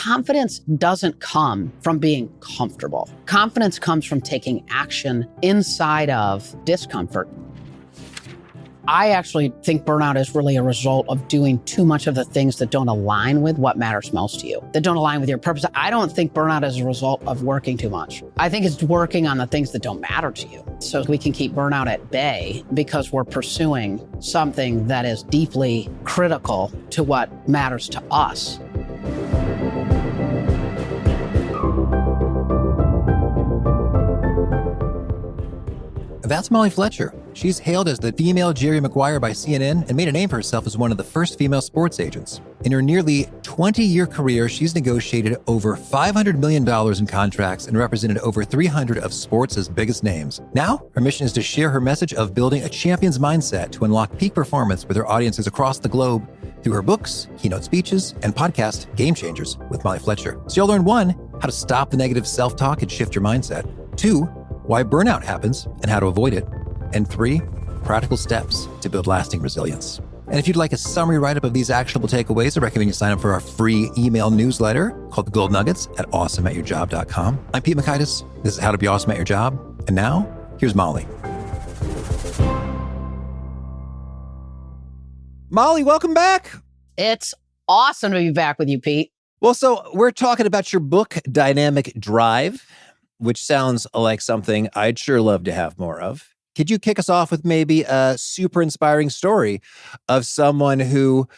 confidence doesn't come from being comfortable. Confidence comes from taking action inside of discomfort. I actually think burnout is really a result of doing too much of the things that don't align with what matters most to you, that don't align with your purpose. I don't think burnout is a result of working too much. I think it's working on the things that don't matter to you. So we can keep burnout at bay because we're pursuing something that is deeply critical to what matters to us. That's Molly Fletcher. She's hailed as the female Jerry Maguire by CNN and made a name for herself as one of the first female sports agents. In her nearly 20-year career, she's negotiated over $500 million in contracts and represented over 300 of sports' biggest names. Now, her mission is to share her message of building a champion's mindset to unlock peak performance with her audiences across the globe through her books, keynote speeches, and podcast, Game Changers with Molly Fletcher. So you'll learn 1, how to stop the negative self-talk and shift your mindset. 2, why burnout happens and how to avoid it. And 3, practical steps to build lasting resilience. And if you'd like a summary write-up of these actionable takeaways, I recommend you sign up for our free email newsletter called The Gold Nuggets at awesomeatyourjob.com. I'm Pete Mikitis. This is How to Be Awesome at Your Job. And now, here's Molly. Molly, welcome back. It's awesome to be back with you, Pete. Well, so we're talking about your book, Dynamic Drive, which sounds like something I'd sure love to have more of. Could you kick us off with maybe a super inspiring story of someone who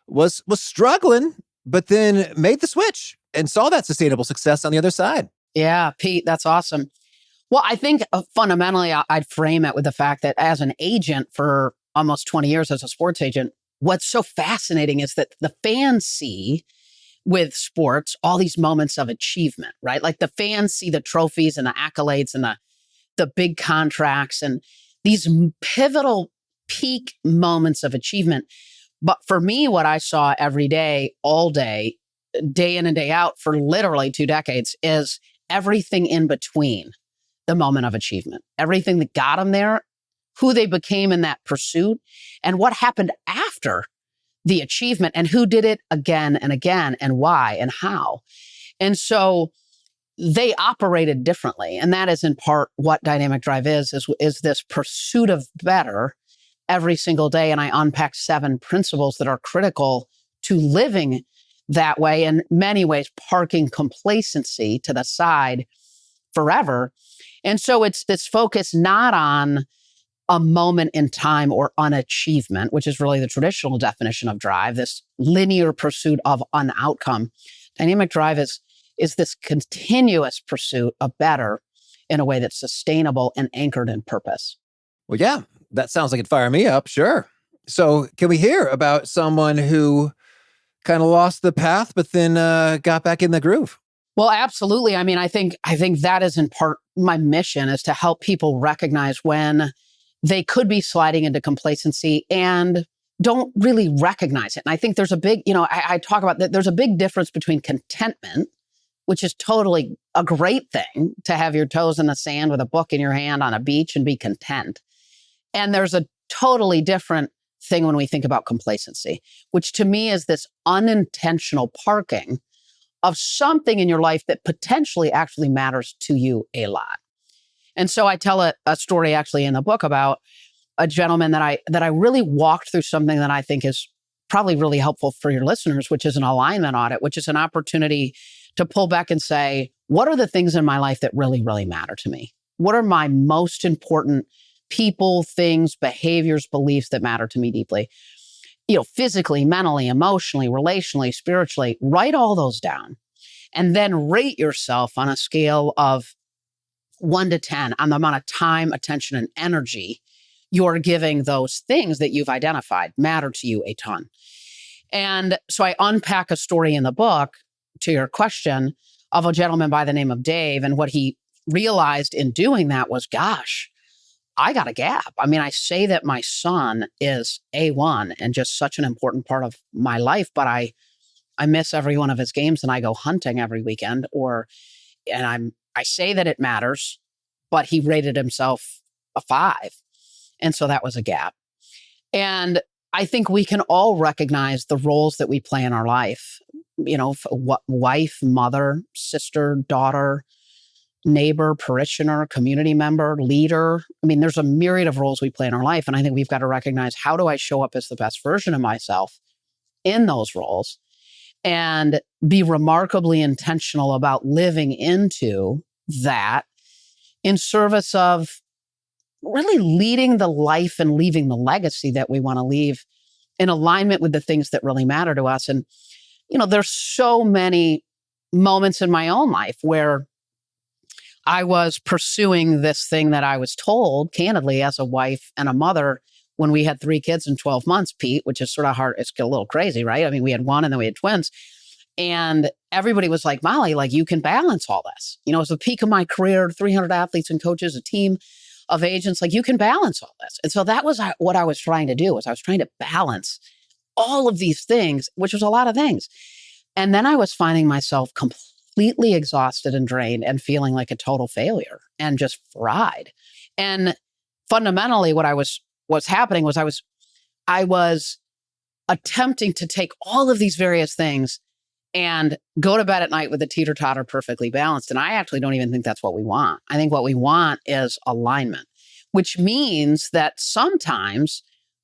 was struggling, but then made the switch and saw that sustainable success on the other side? Yeah, Pete, that's awesome. Well, I think fundamentally, I'd frame it with the fact that as an agent for almost 20 years as a sports agent, what's so fascinating is that the fans see with sports all these moments of achievement, right? Like the fans see the trophies and the accolades and the big contracts and these pivotal peak moments of achievement. But for me, what I saw every day, all day, day in and day out for literally 2 decades is everything in between the moment of achievement, everything that got them there, who they became in that pursuit, and what happened after the achievement and who did it again and again and why and how. And so they operated differently. And that is in part what Dynamic Drive is this pursuit of better every single day. And I unpack 7 principles that are critical to living that way, in many ways, parking complacency to the side forever. And so it's this focus not on a moment in time or an achievement, which is really the traditional definition of drive, this linear pursuit of an outcome. Dynamic Drive is this continuous pursuit of better in a way that's sustainable and anchored in purpose. Well, yeah, that sounds like it'd fire me up. Sure. So can we hear about someone who kind of lost the path, but then got back in the groove? Well, absolutely. I mean, I think that is in part my mission, is to help people recognize when they could be sliding into complacency and don't really recognize it. And I think there's a big, I talk about that. There's a big difference between contentment, which is totally a great thing to have your toes in the sand with a book in your hand on a beach and be content. And there's a totally different thing when we think about complacency, which to me is this unintentional parking of something in your life that potentially actually matters to you a lot. And so I tell a story actually in the book about a gentleman that I really walked through something that I think is probably really helpful for your listeners, which is an alignment audit, which is an opportunity to pull back and say, what are the things in my life that really, really matter to me? What are my most important people, things, behaviors, beliefs that matter to me deeply? Physically, mentally, emotionally, relationally, spiritually, write all those down and then rate yourself on a scale of 1 to 10 on the amount of time, attention, and energy you're giving those things that you've identified matter to you a ton. And so I unpack a story in the book to your question of a gentleman by the name of Dave. And what he realized in doing that was, gosh, I got a gap. I mean, I say that my son is A1 and just such an important part of my life, but I miss every one of his games and I go hunting every weekend, I say that it matters, but he rated himself a 5. And so that was a gap. And I think we can all recognize the roles that we play in our life wife, mother, sister, daughter, neighbor, parishioner, community member, leader. I mean, there's a myriad of roles we play in our life. And I think we've got to recognize, how do I show up as the best version of myself in those roles and be remarkably intentional about living into that in service of really leading the life and leaving the legacy that we want to leave in alignment with the things that really matter to us. And, there's so many moments in my own life where I was pursuing this thing that I was told, candidly, as a wife and a mother, when we had 3 kids in 12 months, Pete, which is sort of hard. It's a little crazy, right? I mean, we had one and then we had twins. And everybody was like, Molly, like, you can balance all this. It was the peak of my career, 300 athletes and coaches, a team of agents, like, you can balance all this. And so that was what I was trying to do, was I was trying to balance all of these things, which was a lot of things. And then I was finding myself completely exhausted and drained and feeling like a total failure and just fried. And fundamentally what what's happening was I was attempting to take all of these various things and go to bed at night with a teeter-totter perfectly balanced. And I actually don't even think that's what we want. I think what we want is alignment, which means that sometimes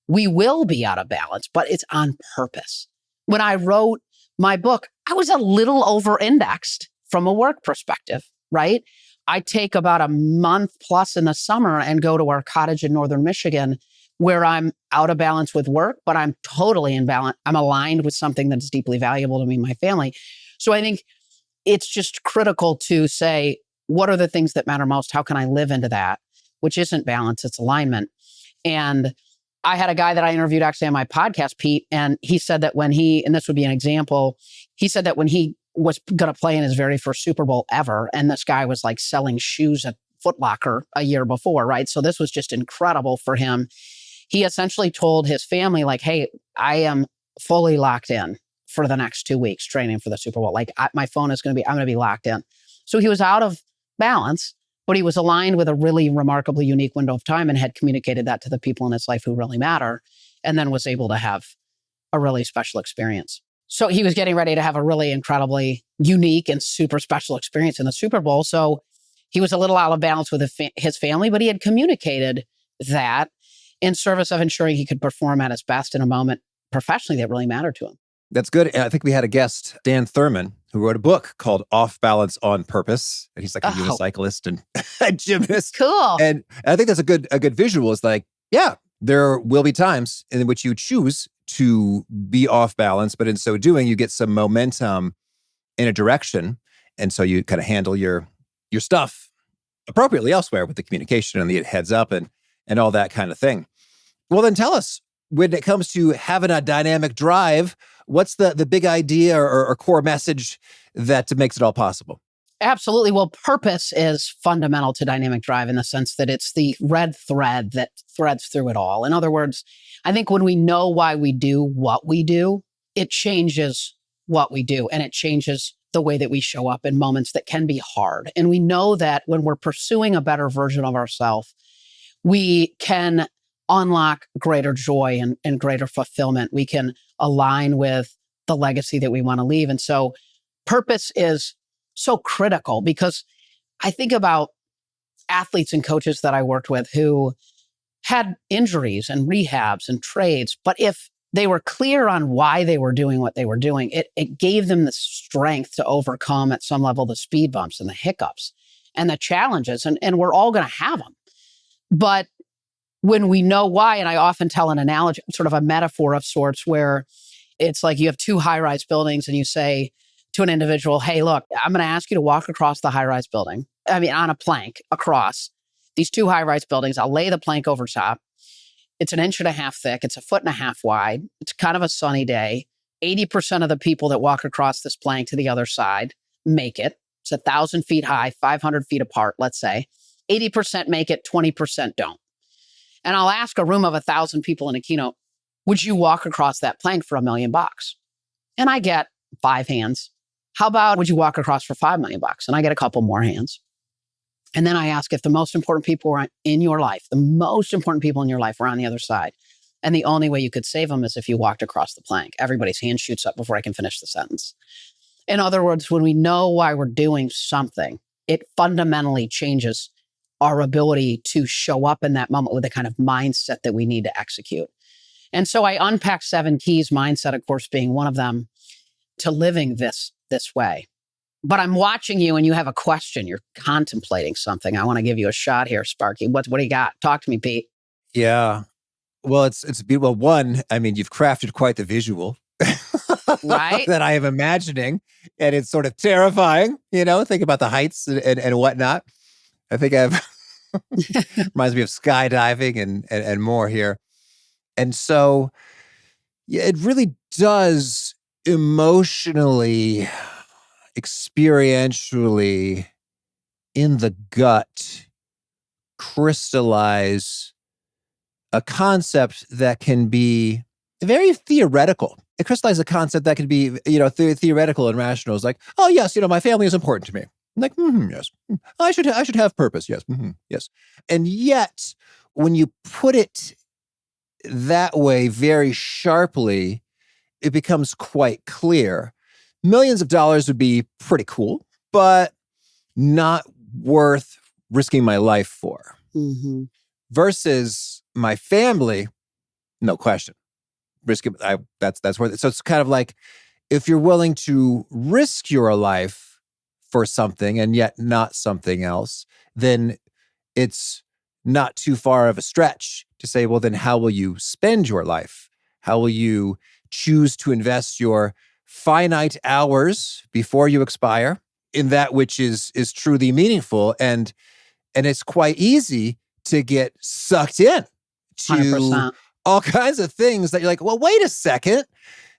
we will be out of balance, but it's on purpose. When I wrote my book, I was a little over-indexed from a work perspective, right? I take about a month plus in the summer and go to our cottage in northern Michigan, where I'm out of balance with work, but I'm totally in balance. I'm aligned with something that's deeply valuable to me and my family. So I think it's just critical to say, what are the things that matter most? How can I live into that? Which isn't balance, it's alignment. And I had a guy that I interviewed actually on my podcast, Pete, and he said that and this would be an example, he said that when he was going to play in his very first Super Bowl ever, and this guy was like selling shoes at Foot Locker a year before, right? So this was just incredible for him. He essentially told his family, like, hey, I am fully locked in for the next 2 weeks training for the Super Bowl. Like, my phone is I'm going to be locked in. So he was out of balance, but he was aligned with a really remarkably unique window of time and had communicated that to the people in his life who really matter, and then was able to have a really special experience. So he was getting ready to have a really incredibly unique and super special experience in the Super Bowl. So he was a little out of balance with his family, but he had communicated that in service of ensuring he could perform at his best in a moment professionally that really mattered to him. That's good. And I think we had a guest, Dan Thurman, who wrote a book called Off Balance on Purpose. And he's like a unicyclist and a gymnast. Cool. And I think that's a good visual. It's like, yeah, there will be times in which you choose to be off balance, but in so doing, you get some momentum in a direction. And so you kind of handle your stuff appropriately elsewhere with the communication and the heads up and all that kind of thing. Well, then tell us, when it comes to having a dynamic drive, what's the big idea or core message that makes it all possible? Absolutely. Well, purpose is fundamental to dynamic drive in the sense that it's the red thread that threads through it all. In other words, I think when we know why we do what we do, it changes what we do, and it changes the way that we show up in moments that can be hard. And we know that when we're pursuing a better version of ourselves, we can unlock greater joy and greater fulfillment. We can align with the legacy that we want to leave. And so purpose is so critical, because I think about athletes and coaches that I worked with who had injuries and rehabs and trades, but if they were clear on why they were doing what they were doing, it gave them the strength to overcome at some level the speed bumps and the hiccups and the challenges. And we're all going to have them. But when we know why, and I often tell an analogy, sort of a metaphor of sorts, where it's like you have 2 high-rise buildings and you say to an individual, hey, look, I'm going to ask you to walk across the high-rise building. On a plank across these 2 high-rise buildings. I'll lay the plank over top. It's 1.5 inches thick. It's 1.5 feet wide. It's kind of a sunny day. 80% of the people that walk across this plank to the other side make it. It's 1,000 feet high, 500 feet apart, let's say. 80% make it, 20% don't. And I'll ask a room of 1,000 people in a keynote, would you walk across that plank for $1 million? And I get 5 hands. How about, would you walk across for $5 million? And I get a couple more hands. And then I ask if the most important people in your life, the most important people in your life are on the other side. And the only way you could save them is if you walked across the plank. Everybody's hand shoots up before I can finish the sentence. In other words, when we know why we're doing something, it fundamentally changes our ability to show up in that moment with the kind of mindset that we need to execute. And so I unpacked 7 keys, mindset, of course, being one of them, to living this way. But I'm watching you and you have a question. You're contemplating something. I want to give you a shot here, Sparky. What do you got? Talk to me, Pete. Yeah. Well, it's beautiful. One, I mean, you've crafted quite the visual. Right? That I am imagining. And it's sort of terrifying, think about the heights and whatnot. I think reminds me of skydiving and more here. And so, yeah, it really does emotionally, experientially, in the gut, crystallize a concept that can be very theoretical. It crystallizes a concept that can be, theoretical and rational. It's like, oh yes, my family is important to me. I'm like, yes, I should have purpose. Yes, yes. And yet, when you put it that way, very sharply, it becomes quite clear. Millions of dollars would be pretty cool, but not worth risking my life for. Mm-hmm. Versus my family, no question. That's worth it. So it's kind of like, if you're willing to risk your life for something and yet not something else, then it's not too far of a stretch to say, well, then how will you spend your life? How will you choose to invest your finite hours before you expire in that which is truly meaningful? And it's quite easy to get sucked in to 100%. all kinds of things that you're like, well, wait a second.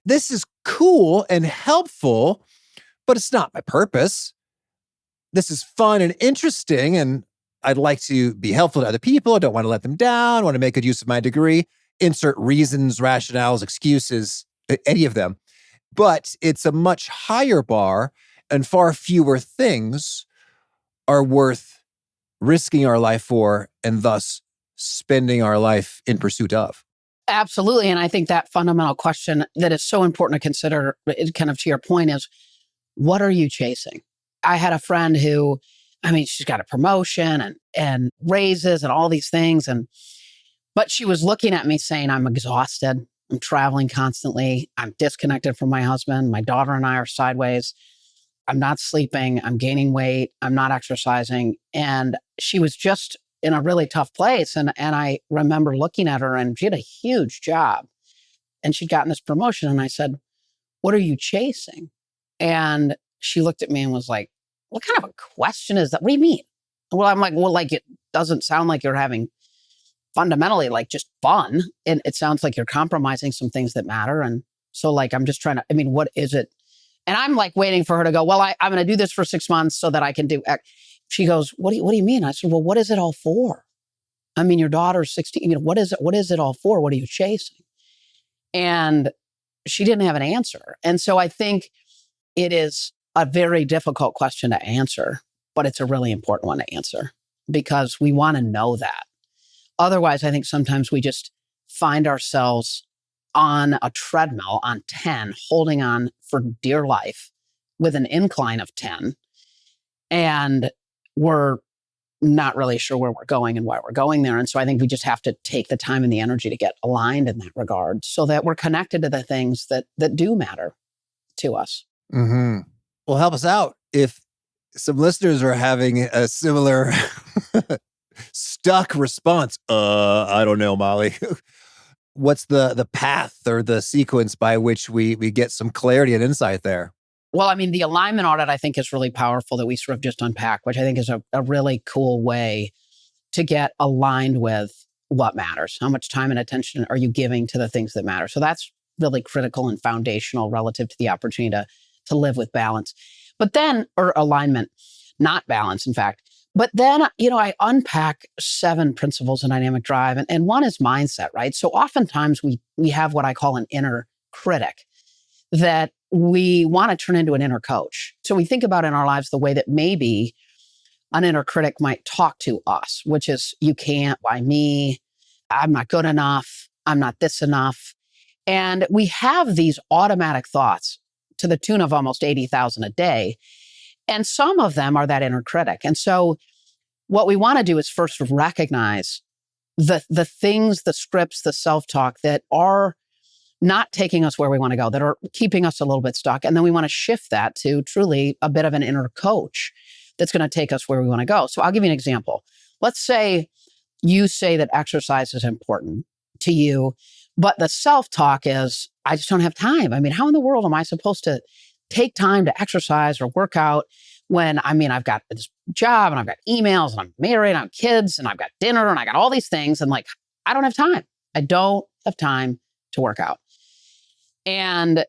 This is cool and helpful, but it's not my purpose. This is fun and interesting, and I'd like to be helpful to other people. I don't want to let them down. I want to make good use of my degree. Insert reasons, rationales, excuses, any of them. But it's a much higher bar, and far fewer things are worth risking our life for, and thus spending our life in pursuit of. Absolutely. And I think that fundamental question that is so important to consider, kind of to your point, is what are you chasing? I had a friend who, she's got a promotion and raises and all these things. But she was looking at me saying, I'm exhausted. I'm traveling constantly. I'm disconnected from my husband. My daughter and I are sideways. I'm not sleeping. I'm gaining weight. I'm not exercising. And she was just in a really tough place. And I remember looking at her, and she had a huge job and she'd gotten this promotion. And I said, what are you chasing? And she looked at me and was like, what kind of a question is that? What do you mean? Well, I'm like, it doesn't sound like you're having fundamentally just fun. And it sounds like you're compromising some things that matter. And so I'm just trying to, what is it? And I'm waiting for her to go, well, I'm going to do this for 6 months so that I can do X. She goes, what do you mean? I said, well, what is it all for? Your daughter's 16. What is it all for? What are you chasing? And she didn't have an answer. And so I think it is a very difficult question to answer, but it's a really important one to answer because we want to know that. Otherwise, I think sometimes we just find ourselves on a treadmill on 10, holding on for dear life with an incline of 10. And we're not really sure where we're going and why we're going there. And so I think we just have to take the time and the energy to get aligned in that regard so that we're connected to the things that do matter to us. Mm-hmm. Well, help us out. If some listeners are having a similar stuck response, I don't know, Molly. What's the path or the sequence by which we get some clarity and insight there? Well, the alignment audit, I think, is really powerful that we sort of just unpack, which I think is a really cool way to get aligned with what matters. How much time and attention are you giving to the things that matter? So that's really critical and foundational relative to the opportunity to live with balance. But then, or alignment, not balance, in fact. But then, I unpack 7 principles in dynamic drive, and one is mindset, right? So oftentimes we have what I call an inner critic that we want to turn into an inner coach. So we think about in our lives the way that maybe an inner critic might talk to us, which is, you can't, why me? I'm not good enough. I'm not this enough. And we have these automatic thoughts to the tune of almost 80,000 a day. And some of them are that inner critic. And so what we want to do is first recognize the things, the scripts, the self-talk that are not taking us where we want to go, that are keeping us a little bit stuck. And then we want to shift that to truly a bit of an inner coach that's going to take us where we want to go. So I'll give you an example. Let's say you say that exercise is important to you, but the self-talk is, I just don't have time. I mean, how in the world am I supposed to take time to exercise or work out when, I've got this job and I've got emails and I'm married and I have kids and I've got dinner and I got all these things and I don't have time. I don't have time to work out. And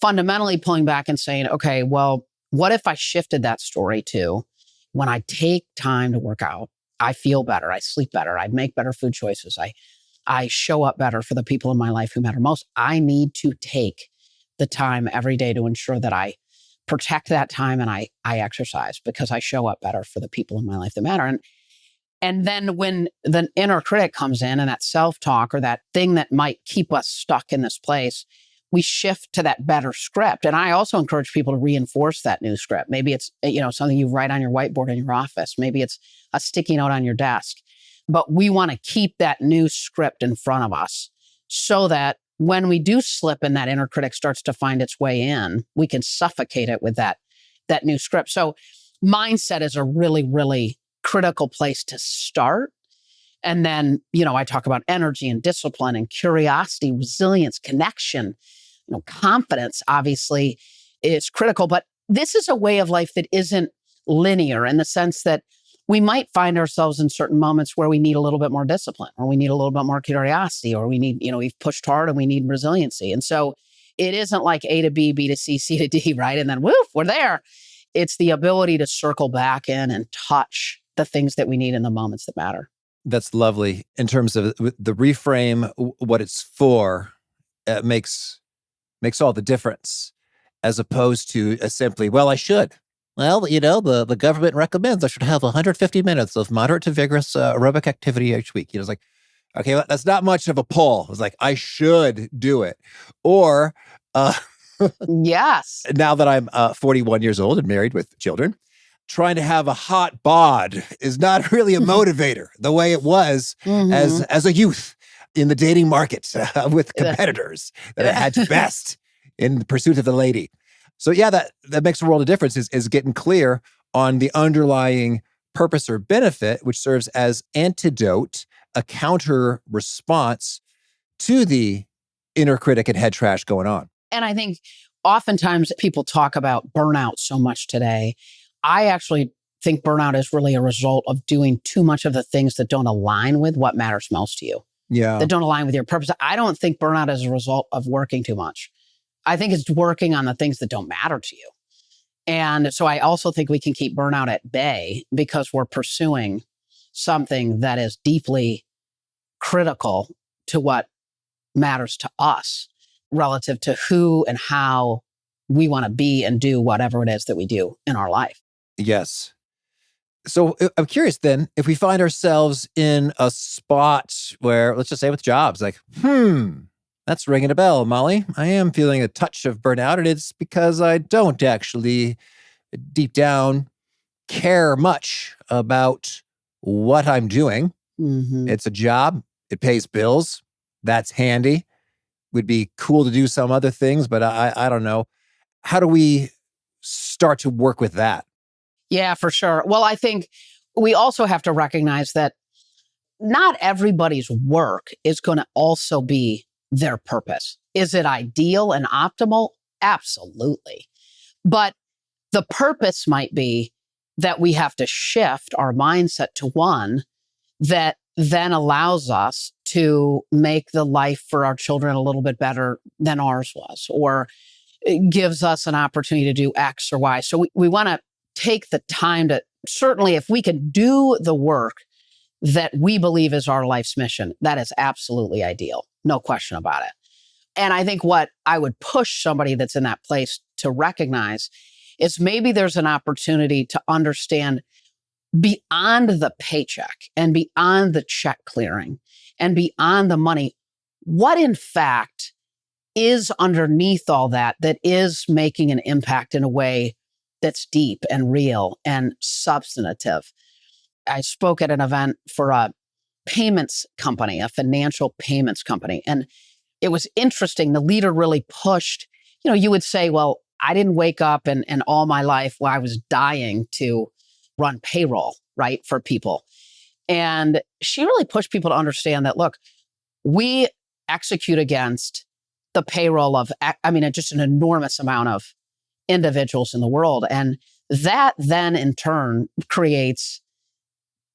fundamentally pulling back and saying, okay, well, what if I shifted that story to when I take time to work out, I feel better, I sleep better, I make better food choices, I show up better for the people in my life who matter most. I need to take the time every day to ensure that I protect that time and I exercise because I show up better for the people in my life that matter. And then when the inner critic comes in and that self-talk or that thing that might keep us stuck in this place, we shift to that better script. And I also encourage people to reinforce that new script. Maybe it's, something you write on your whiteboard in your office. Maybe it's a sticky note on your desk. But we want to keep that new script in front of us so that when we do slip and that inner critic starts to find its way in, we can suffocate it with that new script. So mindset is a really, really critical place to start. And then, I talk about energy and discipline and curiosity, resilience, connection, confidence obviously is critical, but this is a way of life that isn't linear in the sense that we might find ourselves in certain moments where we need a little bit more discipline or we need a little bit more curiosity or we need, we've pushed hard and we need resiliency. And so it isn't like A to B, B to C, C to D, right? And then woof, we're there. It's the ability to circle back in and touch the things that we need in the moments that matter. That's lovely. In terms of the reframe, what it's for, makes all the difference, as opposed to simply, well, I should. Well, the government recommends I should have 150 minutes of moderate to vigorous aerobic activity each week. It's like, okay, well, that's not much of a pull. It's like, I should do it. Or, yes. Now that I'm 41 years old and married with children, trying to have a hot bod is not really a motivator the way it was as a youth in the dating market with competitors that I had to best in the pursuit of the lady. So yeah, that makes a world of difference is getting clear on the underlying purpose or benefit, which serves as antidote, a counter response to the inner critic and head trash going on. And I think oftentimes people talk about burnout so much today. I actually think burnout is really a result of doing too much of the things that don't align with what matters most to you. Yeah. That don't align with your purpose. I don't think burnout is a result of working too much. I think it's working on the things that don't matter to you. And so I also think we can keep burnout at bay because we're pursuing something that is deeply critical to what matters to us relative to who and how we want to be and do whatever it is that we do in our life. Yes. So I'm curious then, if we find ourselves in a spot where, let's just say with jobs, like, that's ringing a bell, Molly. I am feeling a touch of burnout, and it's because I don't actually deep down care much about what I'm doing. Mm-hmm. It's a job. It pays bills. That's handy. Would be cool to do some other things, but I don't know. How do we start to work with that? Yeah, for sure. Well, I think we also have to recognize that not everybody's work is going to also be their purpose. Is it ideal and optimal? Absolutely. But the purpose might be that we have to shift our mindset to one that then allows us to make the life for our children a little bit better than ours was, or it gives us an opportunity to do X or Y. So we want to take the time to, certainly if we can do the work that we believe is our life's mission, that is absolutely ideal. No question about it. And I think what I would push somebody that's in that place to recognize is maybe there's an opportunity to understand beyond the paycheck and beyond the check clearing and beyond the money, what in fact is underneath all that is making an impact in a way that's deep and real and substantive. I spoke at an event for a payments company, a financial payments company. And it was interesting. The leader really pushed, you would say, well, I didn't wake up and all my life while I was dying to run payroll, right, for people. And she really pushed people to understand that, look, we execute against the payroll of, just an enormous amount of individuals in the world. And that then in turn creates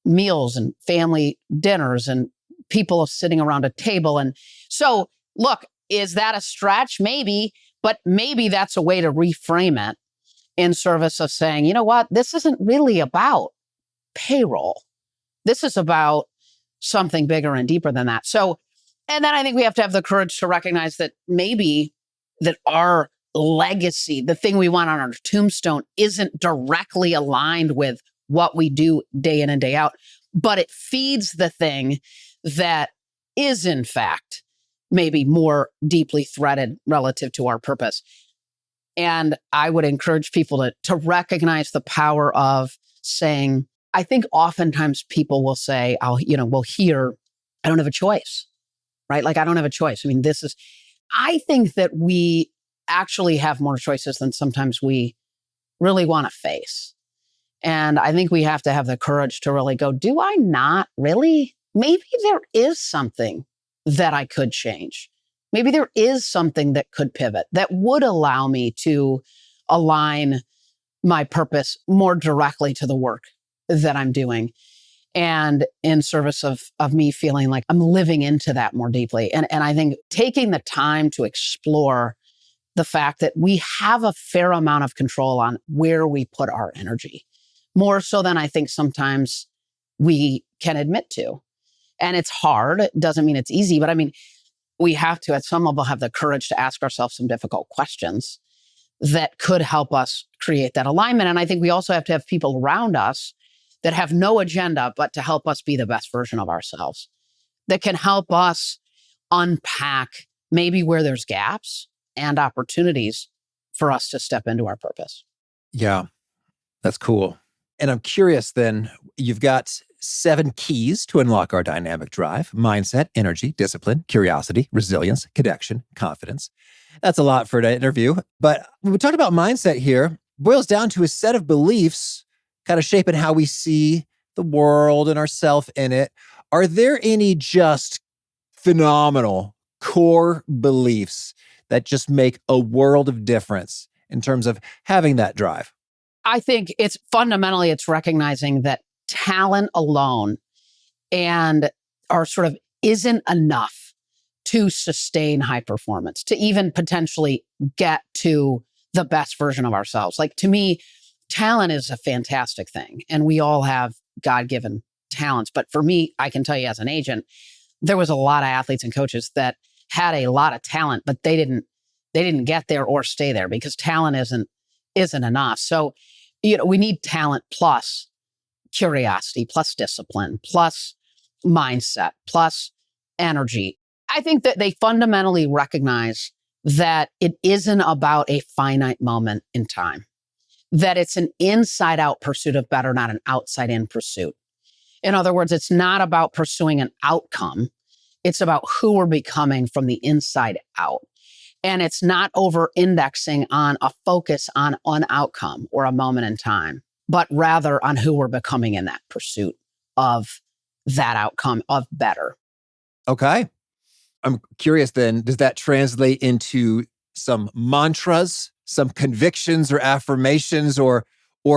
meals and family dinners and people sitting around a table. And so, look, is that a stretch? Maybe, but maybe that's a way to reframe it in service of saying, you know what, this isn't really about payroll. This is about something bigger and deeper than that. So, and then I think we have to have the courage to recognize that maybe that our legacy, the thing we want on our tombstone, isn't directly aligned with what we do day in and day out, but it feeds the thing that is in fact maybe more deeply threaded relative to our purpose. And I would encourage people to recognize the power of saying, I think oftentimes people will say, we'll hear, I don't have a choice, right? Like, I don't have a choice. I think that we actually have more choices than sometimes we really want to face. And I think we have to have the courage to really go, do I not really? Maybe there is something that I could change. Maybe there is something that could pivot that would allow me to align my purpose more directly to the work that I'm doing, and in service of me feeling like I'm living into that more deeply. And I think taking the time to explore the fact that we have a fair amount of control on where we put our energy, more so than I think sometimes we can admit to. And it's hard. It doesn't mean it's easy, but we have to, at some level, have the courage to ask ourselves some difficult questions that could help us create that alignment. And I think we also have to have people around us that have no agenda, but to help us be the best version of ourselves, that can help us unpack maybe where there's gaps and opportunities for us to step into our purpose. Yeah, that's cool. And I'm curious then, you've got 7 keys to unlock our dynamic drive: mindset, energy, discipline, curiosity, resilience, connection, confidence. That's a lot for an interview. But when we talk about mindset here, it boils down to a set of beliefs kind of shaping how we see the world and ourselves in it. Are there any just phenomenal core beliefs that just make a world of difference in terms of having that drive? I think it's recognizing that talent alone and isn't enough to sustain high performance, to even potentially get to the best version of ourselves. Like, to me, talent is a fantastic thing, and we all have God-given talents. But for me, I can tell you as an agent, there was a lot of athletes and coaches that had a lot of talent, but they didn't get there or stay there because talent isn't enough. So, we need talent plus curiosity, plus discipline, plus mindset, plus energy. I think that they fundamentally recognize that it isn't about a finite moment in time, that it's an inside-out pursuit of better, not an outside-in pursuit. In other words, it's not about pursuing an outcome. It's about who we're becoming from the inside out. And it's not over-indexing on a focus on an outcome or a moment in time, but rather on who we're becoming in that pursuit of that outcome of better. Okay. I'm curious then, does that translate into some mantras, some convictions or affirmations or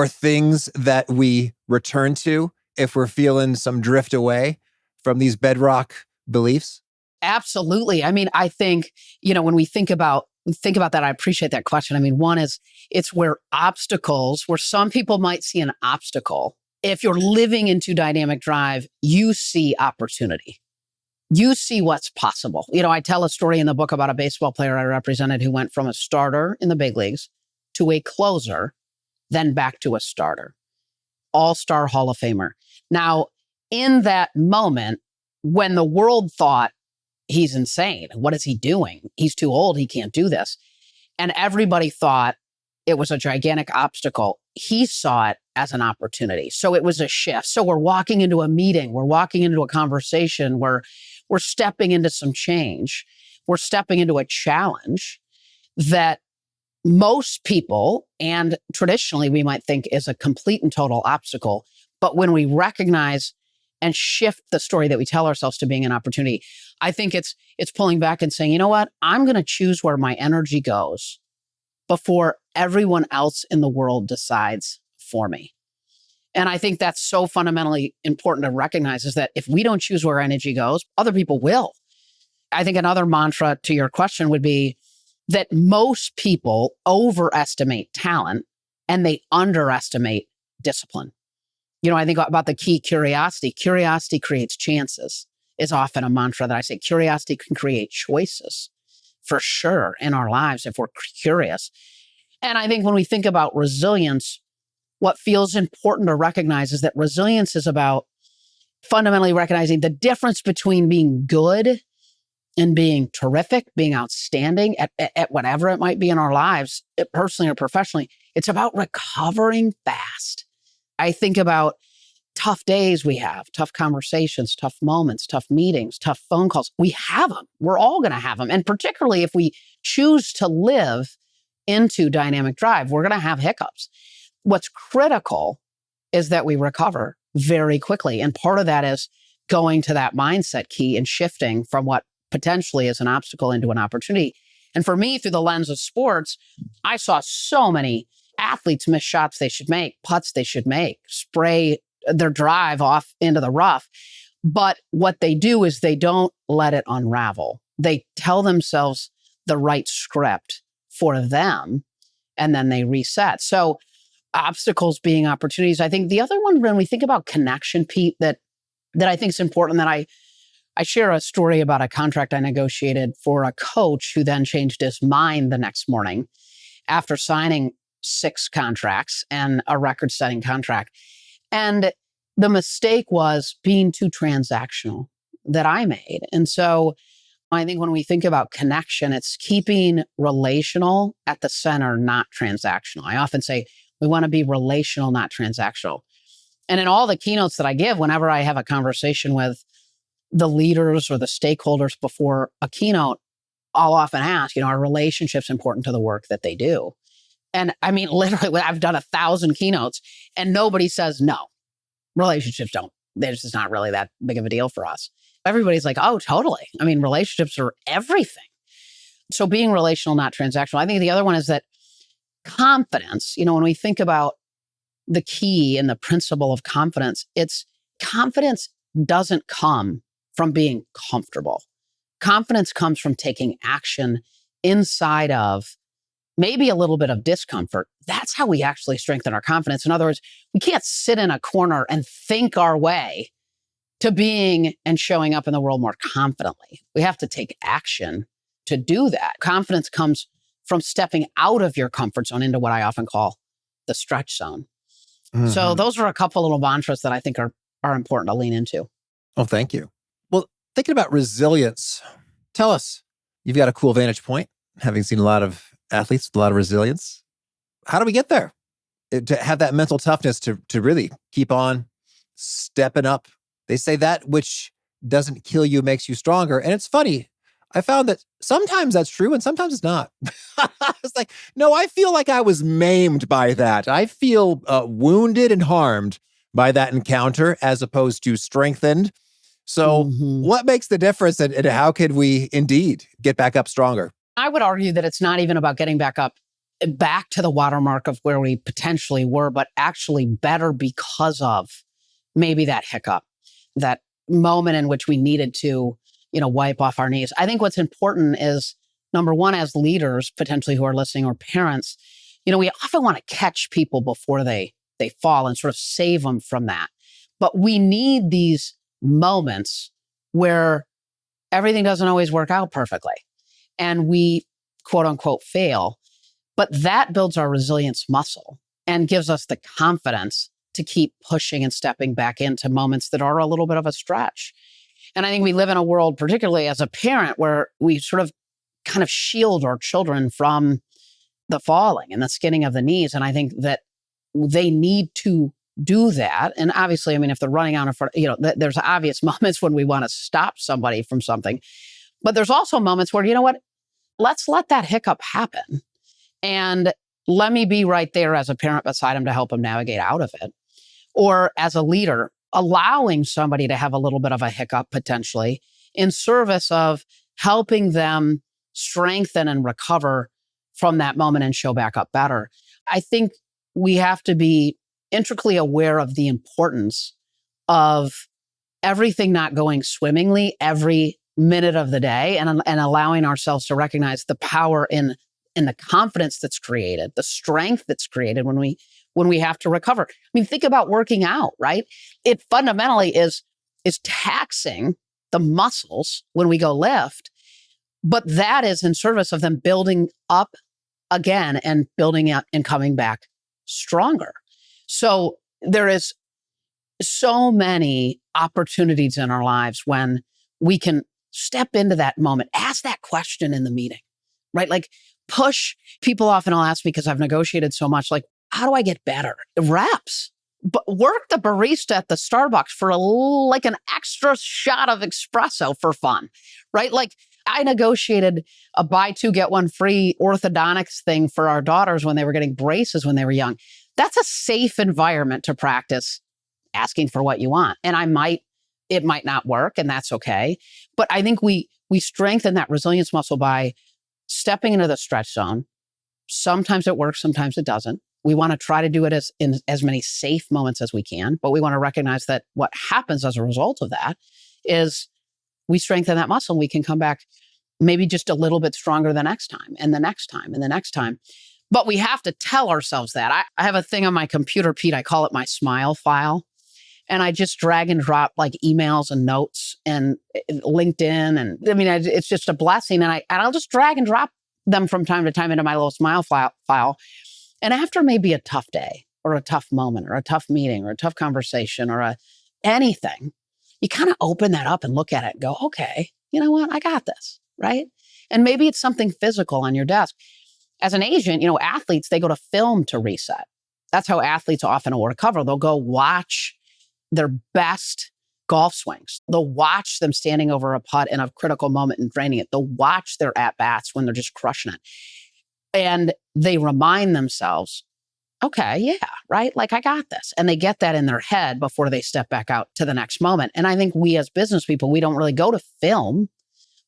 things that we return to if we're feeling some drift away from these bedrock beliefs? Absolutely. I think, when we think about that, I appreciate that question. One is, it's where some people might see an obstacle. If you're living into dynamic drive, you see opportunity. You see what's possible. I tell a story in the book about a baseball player I represented who went from a starter in the big leagues to a closer, then back to a starter, all-star Hall of Famer. Now, in that moment, when the world thought he's insane. What is he doing? He's too old. He can't do this. And everybody thought it was a gigantic obstacle. He saw it as an opportunity. So it was a shift. So we're walking into a meeting. We're walking into a conversation where we're stepping into some change. We're stepping into a challenge that most people, and traditionally we might think is a complete and total obstacle. But when we recognize and shift the story that we tell ourselves to being an opportunity, I think it's pulling back and saying, you know what? I'm going to choose where my energy goes before everyone else in the world decides for me. And I think that's so fundamentally important to recognize, is that if we don't choose where energy goes, other people will. I think another mantra to your question would be that most people overestimate talent and they underestimate discipline. You know, I think about the key curiosity. Curiosity creates chances is often a mantra that I say. Curiosity can create choices for sure in our lives if we're curious. And I think when we think about resilience, what feels important to recognize is that resilience is about fundamentally recognizing the difference between being good and being terrific, being outstanding at whatever it might be in our lives, personally or professionally. It's about recovering fast. I think about tough days we have, tough conversations, tough moments, tough meetings, tough phone calls. We have them. We're all going to have them. And particularly if we choose to live into dynamic drive, we're going to have hiccups. What's critical is that we recover very quickly. And part of that is going to that mindset key and shifting from what potentially is an obstacle into an opportunity. And for me, through the lens of sports, I saw so many athletes miss shots they should make, putts they should make, spray their drive off into the rough. But what they do is they don't let it unravel. They tell themselves the right script for them, and then they reset. So obstacles being opportunities. I think the other one, when we think about connection, Pete, that I think is important, that I share a story about a contract I negotiated for a coach who then changed his mind the next morning after signing 6 contracts and a record-setting contract. And the mistake was being too transactional that I made. And so I think when we think about connection, it's keeping relational at the center, not transactional. I often say we want to be relational, not transactional. And in all the keynotes that I give, whenever I have a conversation with the leaders or the stakeholders before a keynote, I'll often ask, are relationships important to the work that they do? And I mean, literally, I've done 1,000 keynotes and nobody says no. Relationships don't. It's just not really that big of a deal for us. Everybody's like, oh, totally. I mean, relationships are everything. So being relational, not transactional. I think the other one is that confidence, when we think about the key and the principle of confidence, it's confidence doesn't come from being comfortable. Confidence comes from taking action inside of maybe a little bit of discomfort. That's how we actually strengthen our confidence. In other words, we can't sit in a corner and think our way to being and showing up in the world more confidently. We have to take action to do that. Confidence comes from stepping out of your comfort zone into what I often call the stretch zone. Mm-hmm. So those are a couple little mantras that I think are important to lean into. Oh, thank you. Well, thinking about resilience, tell us, you've got a cool vantage point, having seen a lot of athletes with a lot of resilience. How do we get there? To have that mental toughness to really keep on stepping up. They say that which doesn't kill you makes you stronger. And it's funny. I found that sometimes that's true and sometimes it's not. It's like, no, I feel like I was maimed by that. I feel wounded and harmed by that encounter as opposed to strengthened. So what makes the difference, and how could we indeed get back up stronger? I would argue that it's not even about getting back to the watermark of where we potentially were, but actually better because of maybe that hiccup, that moment in which we needed to, wipe off our knees. I think what's important is, number one, as leaders potentially who are listening, or parents, we often want to catch people before they fall and sort of save them from that. But we need these moments where everything doesn't always work out perfectly and we quote unquote fail. But that builds our resilience muscle and gives us the confidence to keep pushing and stepping back into moments that are a little bit of a stretch. And I think we live in a world, particularly as a parent, where we sort of kind of shield our children from the falling and the skinning of the knees. And I think that they need to do that. And obviously, I mean, if they're running out in front, there's obvious moments when we want to stop somebody from something. But there's also moments where, you know what, let's let that hiccup happen. And let me be right there as a parent beside them to help them navigate out of it. Or as a leader, allowing somebody to have a little bit of a hiccup potentially in service of helping them strengthen and recover from that moment and show back up better. I think we have to be intricately aware of the importance of everything not going swimmingly every minute of the day, and allowing ourselves to recognize the power in the confidence that's created, the strength that's created when we have to recover. I mean, think about working out, right? It fundamentally is taxing the muscles when we go lift, but that is in service of them building up again and building up and coming back stronger. So there is so many opportunities in our lives when we can step into that moment, ask that question in the meeting, right? Like push people often will ask me, because I've negotiated so much, like, how do I get better? Reps. But work the barista at the Starbucks for an extra shot of espresso for fun, right? Like I negotiated a buy two, get one free orthodontics thing for our daughters when they were getting braces when they were young. That's a safe environment to practice asking for what you want. And it might not work, and that's okay. But I think we strengthen that resilience muscle by stepping into the stretch zone. Sometimes it works, sometimes it doesn't. We want to try to do it in as many safe moments as we can, but we want to recognize that what happens as a result of that is we strengthen that muscle and we can come back maybe just a little bit stronger the next time and the next time and the next time. But we have to tell ourselves that. I have a thing on my computer, Pete, I call it my smile file. And I just drag and drop like emails and notes and LinkedIn. And I mean, it's just a blessing. And I'll just drag and drop them from time to time into my little smile file. And after maybe a tough day or a tough moment or a tough meeting or a tough conversation or anything, you kind of open that up and look at it and go, okay, you know what? I got this, right? And maybe it's something physical on your desk. As an agent, athletes, they go to film to reset. That's how athletes often will recover. They'll go watch their best golf swings. They'll watch them standing over a putt in a critical moment and draining it. They'll watch their at-bats when they're just crushing it. And they remind themselves, okay, yeah, right? Like I got this. And they get that in their head before they step back out to the next moment. And I think we as business people, we don't really go to film,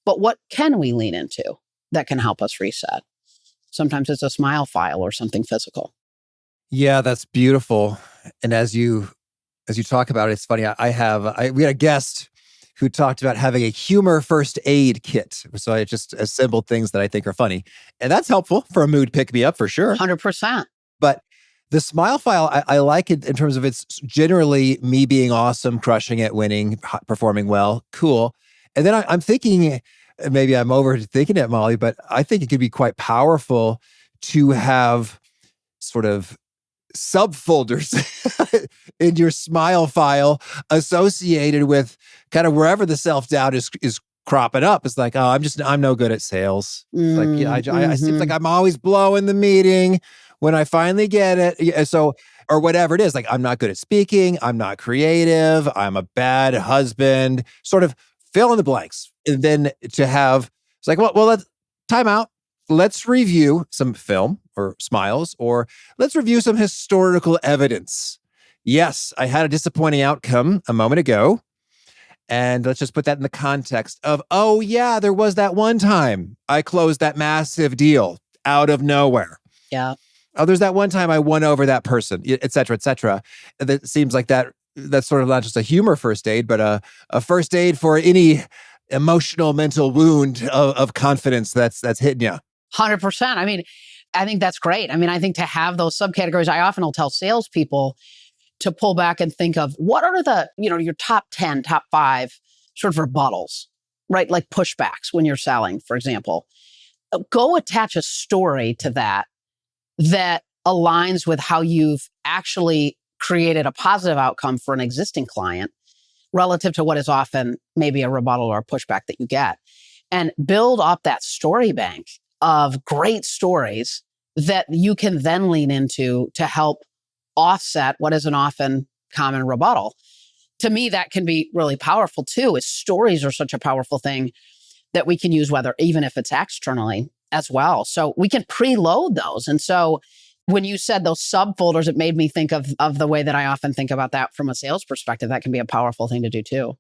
but what can we lean into that can help us reset? Sometimes it's a smile file or something physical. Yeah, that's beautiful. And as you talk about it, it's funny. We had a guest who talked about having a humor first aid kit. So I just assembled things that I think are funny. And that's helpful for a mood pick-me-up for sure. 100%. But the smile file, I like it in terms of it's generally me being awesome, crushing it, winning, performing well, cool. And then I'm thinking, maybe I'm overthinking it, Molly, but I think it could be quite powerful to have sort of subfolders in your smile file associated with kind of wherever the self-doubt is cropping up. It's like, oh, I'm no good at sales. It's like, yeah, I seem like I'm always blowing the meeting when I finally get it. So, or whatever it is, like I'm not good at speaking. I'm not creative. I'm a bad husband, sort of fill in the blanks. And then to have, it's like, well, let's time out. Let's review some film or smiles, or let's review some historical evidence. Yes, I had a disappointing outcome a moment ago. And let's just put that in the context of, oh yeah, there was that one time I closed that massive deal out of nowhere. Yeah. Oh, there's that one time I won over that person, et cetera, et cetera. That seems like that's sort of not just a humor first aid, but a first aid for any emotional, mental wound of confidence that's hitting you. 100%. I mean, I think that's great. I mean, I think to have those subcategories, I often will tell salespeople to pull back and think of what are your top 10, top 5 sort of rebuttals, right? Like pushbacks when you're selling, for example. Go attach a story to that aligns with how you've actually created a positive outcome for an existing client relative to what is often maybe a rebuttal or a pushback that you get, and build up that story bank of great stories that you can then lean into to help offset what is an often common rebuttal. To me, that can be really powerful too, is stories are such a powerful thing that we can use, whether even if it's externally as well. So we can preload those. And so when you said those subfolders, it made me think of the way that I often think about that from a sales perspective. That can be a powerful thing to do too.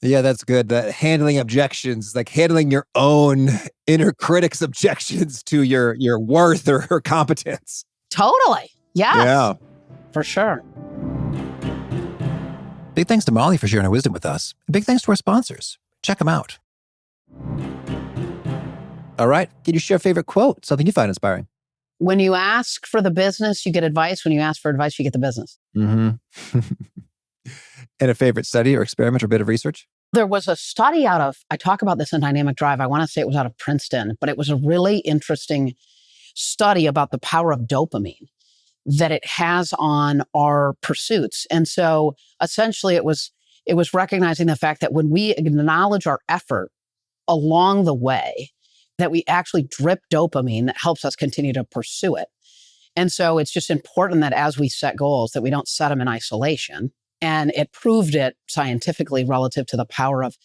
Yeah, that's good. That handling objections, like handling your own inner critic's objections to your worth or competence. Totally. Yes. Yeah. For sure. Big thanks to Molly for sharing her wisdom with us. Big thanks to our sponsors. Check them out. All right. Can you share a favorite quote? Something you find inspiring? When you ask for the business, you get advice. When you ask for advice, you get the business. Mm-hmm. And a favorite study or experiment or bit of research? There was a study I talk about this in Dynamic Drive. I want to say it was out of Princeton, but it was a really interesting study about the power of dopamine that it has on our pursuits. And so essentially it was recognizing the fact that when we acknowledge our effort along the way, that we actually drip dopamine that helps us continue to pursue it. And so it's just important that as we set goals, that we don't set them in isolation. And it proved it scientifically relative to the power of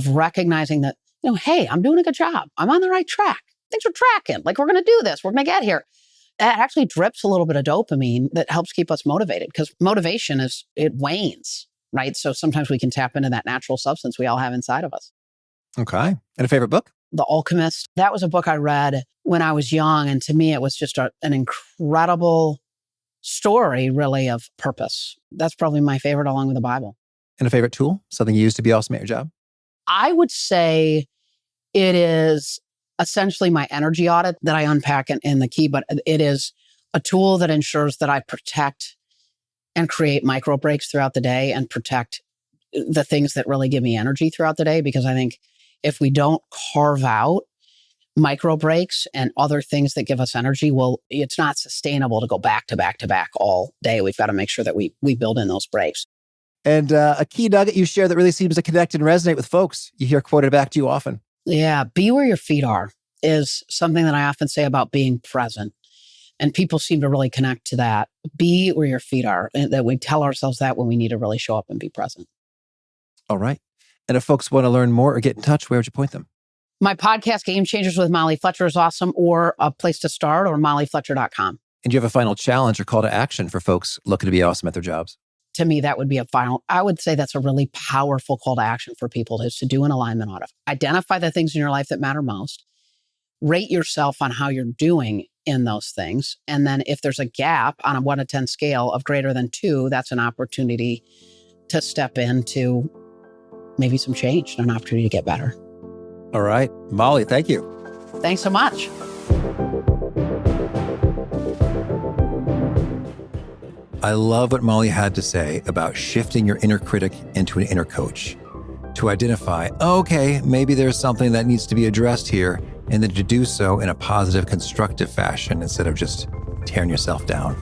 recognizing that, hey, I'm doing a good job. I'm on the right track. Things are tracking. Like, we're going to do this. We're going to get here. That actually drips a little bit of dopamine that helps keep us motivated, because motivation it wanes, right? So sometimes we can tap into that natural substance we all have inside of us. Okay. And a favorite book? The Alchemist. That was a book I read when I was young. And to me, it was just an incredible story, really, of purpose. That's probably my favorite, along with the Bible. And a favorite tool? Something you use to be awesome at your job? I would say it is essentially my energy audit that I unpack in the key, but it is a tool that ensures that I protect and create micro breaks throughout the day and protect the things that really give me energy throughout the day. Because I think if we don't carve out micro breaks and other things that give us energy, it's not sustainable to go back to back to back all day. We've got to make sure that we build in those breaks. And a key nugget you share that really seems to connect and resonate with folks you hear quoted back to you often. Yeah, be where your feet are is something that I often say about being present. And people seem to really connect to that. Be where your feet are. And that we tell ourselves that when we need to really show up and be present. All right. And if folks want to learn more or get in touch, where would you point them? My podcast, Game Changers with Molly Fletcher, is awesome, or a place to start, or mollyfletcher.com. And do you have a final challenge or call to action for folks looking to be awesome at their jobs? To me, that would be I would say that's a really powerful call to action for people, is to do an alignment audit. Identify the things in your life that matter most. Rate yourself on how you're doing in those things. And then if there's a gap on a 1 to 10 scale of greater than 2, that's an opportunity to step into maybe some change and an opportunity to get better. All right. Molly, thank you. Thanks so much. I love what Molly had to say about shifting your inner critic into an inner coach, to identify, okay, maybe there's something that needs to be addressed here, and then to do so in a positive, constructive fashion instead of just tearing yourself down.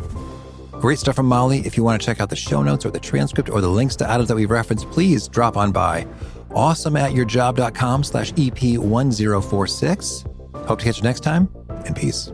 Great stuff from Molly. If you want to check out the show notes or the transcript or the links to items that we've referenced, please drop on by awesomeatyourjob.com/EP1046. Hope to catch you next time, and peace.